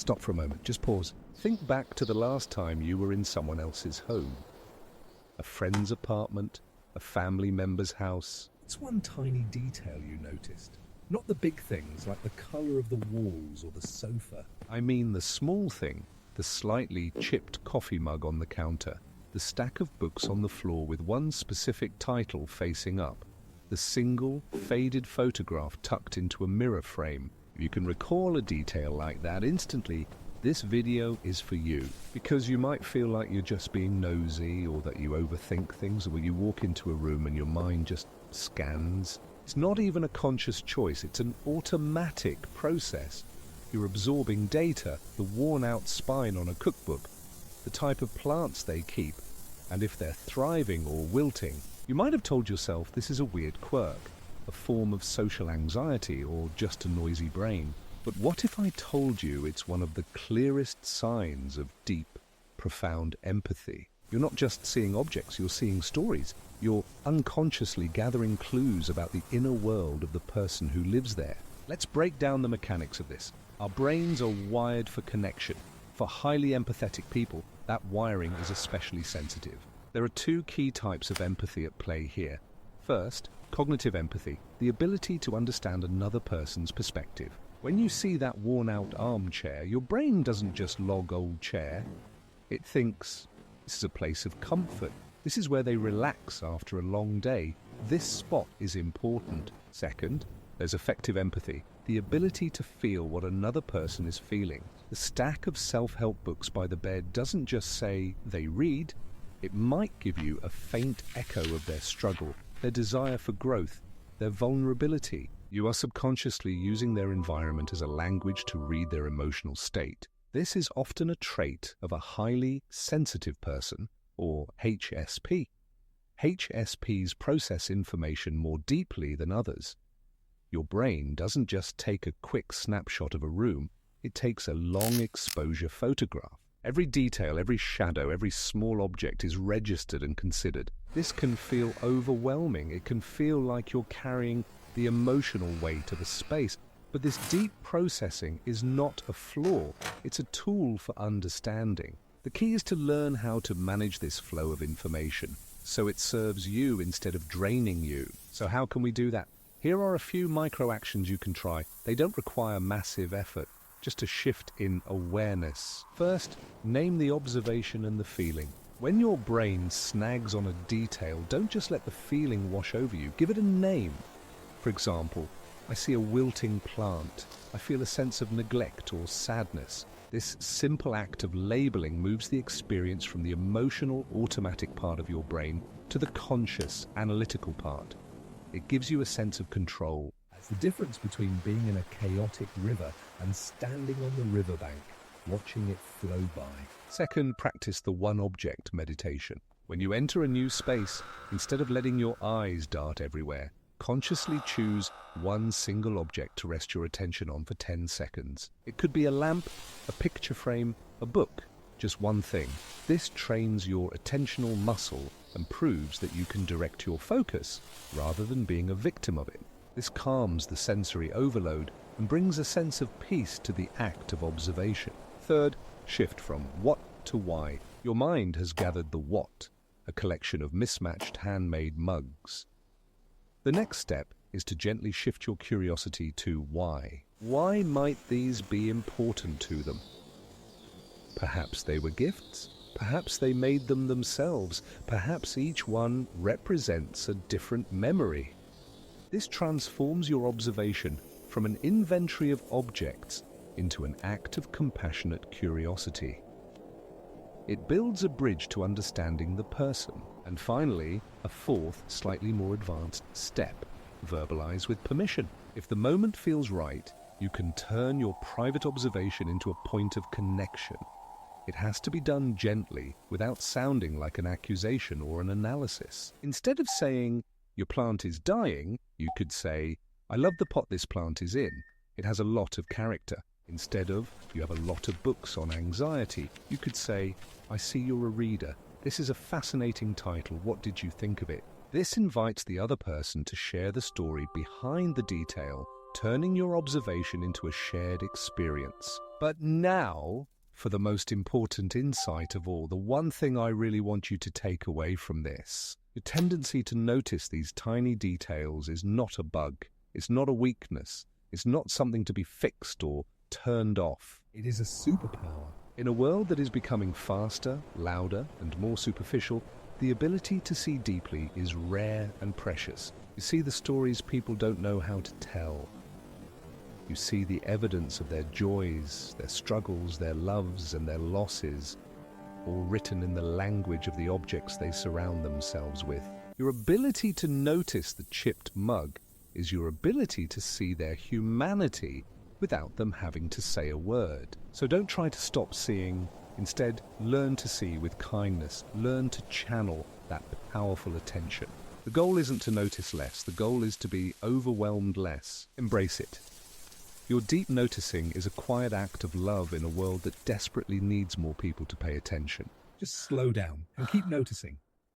Stop for a moment, just pause. Think back to the last time you were in someone else's home. A friend's apartment, a family member's house. It's one tiny detail you noticed. Not the big things like the color of the walls or the sofa. I mean the small thing, the slightly chipped coffee mug on the counter, the stack of books on the floor with one specific title facing up, the single, faded photograph tucked into a mirror frame. If you can recall a detail like that instantly, this video is for you. Because you might feel like you're just being nosy, or that you overthink things, or you walk into a room and your mind just scans. It's not even a conscious choice, it's an automatic process. You're absorbing data, the worn-out spine on a cookbook, the type of plants they keep, and if they're thriving or wilting. You might have told yourself this is a weird quirk, a form of social anxiety, or just a noisy brain. But what if I told you it's one of the clearest signs of deep, profound empathy? You're not just seeing objects, you're seeing stories. You're unconsciously gathering clues about the inner world of the person who lives there. Let's break down the mechanics of this. Our brains are wired for connection. For highly empathetic people, that wiring is especially sensitive. There are two key types of empathy at play here. First, cognitive empathy, the ability to understand another person's perspective. When you see that worn-out armchair, your brain doesn't just log old chair. It thinks, this is a place of comfort. This is where they relax after a long day. This spot is important. Second, there's affective empathy, the ability to feel what another person is feeling. The stack of self-help books by the bed doesn't just say they read. It might give you a faint echo of their struggle, their desire for growth, their vulnerability. You are subconsciously using their environment as a language to read their emotional state. This is often a trait of a highly sensitive person, or HSP. HSPs process information more deeply than others. Your brain doesn't just take a quick snapshot of a room, it takes a long exposure photograph. Every detail, every shadow, every small object is registered and considered. This can feel overwhelming. It can feel like you're carrying the emotional weight of a space. But this deep processing is not a flaw. It's a tool for understanding. The key is to learn how to manage this flow of information so it serves you instead of draining you. So how can we do that? Here are a few micro actions you can try. They don't require massive effort, just a shift in awareness. First, name the observation and the feeling. When your brain snags on a detail, don't just let the feeling wash over you. Give it a name. For example, I see a wilting plant. I feel a sense of neglect or sadness. This simple act of labeling moves the experience from the emotional, automatic part of your brain to the conscious, analytical part. It gives you a sense of control. It's the difference between being in a chaotic river and standing on the riverbank, watching it flow by. Second, practice the one-object meditation. When you enter a new space, instead of letting your eyes dart everywhere, consciously choose one single object to rest your attention on for 10 seconds. It could be a lamp, a picture frame, a book, just one thing. This trains your attentional muscle and proves that you can direct your focus rather than being a victim of it. This calms the sensory overload and brings a sense of peace to the act of observation. Third, shift from what to why. Your mind has gathered the what, a collection of mismatched handmade mugs. The next step is to gently shift your curiosity to why. Why might these be important to them? Perhaps they were gifts. Perhaps they made them themselves. Perhaps each one represents a different memory. This transforms your observation from an inventory of objects into an act of compassionate curiosity. It builds a bridge to understanding the person. And finally, a fourth, slightly more advanced step: verbalize with permission. If the moment feels right, you can turn your private observation into a point of connection. It has to be done gently, without sounding like an accusation or an analysis. Instead of saying, "Your plant is dying," you could say, "I love the pot this plant is in. It has a lot of character." Instead of, "You have a lot of books on anxiety," you could say, "I see you're a reader. This is a fascinating title. What did you think of it?" This invites the other person to share the story behind the detail, turning your observation into a shared experience. But now, for the most important insight of all, the one thing I really want you to take away from this. Your tendency to notice these tiny details is not a bug. It's not a weakness. It's not something to be fixed or turned off. It is a superpower. In a world that is becoming faster, louder, and more superficial, the ability to see deeply is rare and precious. You see the stories people don't know how to tell. You see the evidence of their joys, their struggles, their loves, and their losses, all written in the language of the objects they surround themselves with. Your ability to notice the chipped mug is your ability to see their humanity without them having to say a word. So don't try to stop seeing. Instead, learn to see with kindness. Learn to channel that powerful attention. The goal isn't to notice less. The goal is to be overwhelmed less. Embrace it. Your deep noticing is a quiet act of love in a world that desperately needs more people to pay attention. Just slow down and keep noticing.